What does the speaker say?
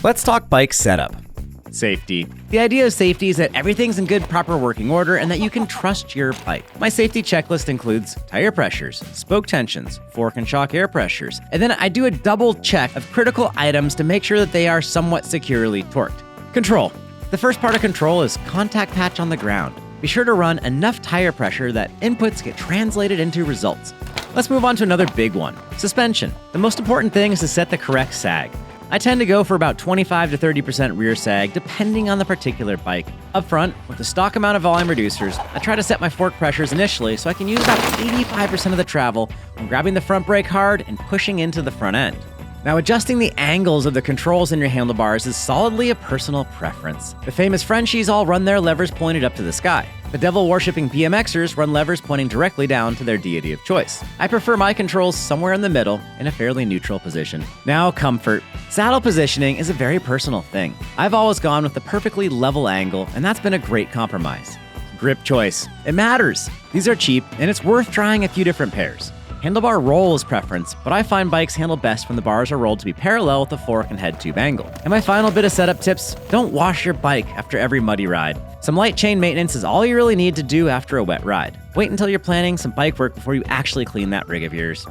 Let's talk bike setup. Safety. The idea of safety is that everything's in good, proper working order and that you can trust your bike. My safety checklist includes tire pressures, spoke tensions, fork and shock air pressures, and then I do a double check of critical items to make sure that they are somewhat securely torqued. Control. The first part of control is contact patch on the ground. Be sure to run enough tire pressure that inputs get translated into results. Let's move on to another big one, suspension. The most important thing is to set the correct sag. I tend to go for about 25 to 30% rear sag, depending on the particular bike. Up front, with the stock amount of volume reducers, I try to set my fork pressures initially so I can use about 85% of the travel when grabbing the front brake hard and pushing into the front end. Now, adjusting the angles of the controls in your handlebars is solidly a personal preference. The famous Frenchies all run their levers pointed up to the sky. The devil-worshipping BMXers run levers pointing directly down to their deity of choice. I prefer my controls somewhere in the middle, in a fairly neutral position. Now, comfort. Saddle positioning is a very personal thing. I've always gone with the perfectly level angle, and that's been a great compromise. Grip choice. It matters. These are cheap, and it's worth trying a few different pairs. Handlebar roll is preference, but I find bikes handle best when the bars are rolled to be parallel with the fork and head tube angle. And my final bit of setup tips, don't wash your bike after every muddy ride. Some light chain maintenance is all you really need to do after a wet ride. Wait until you're planning some bike work before you actually clean that rig of yours.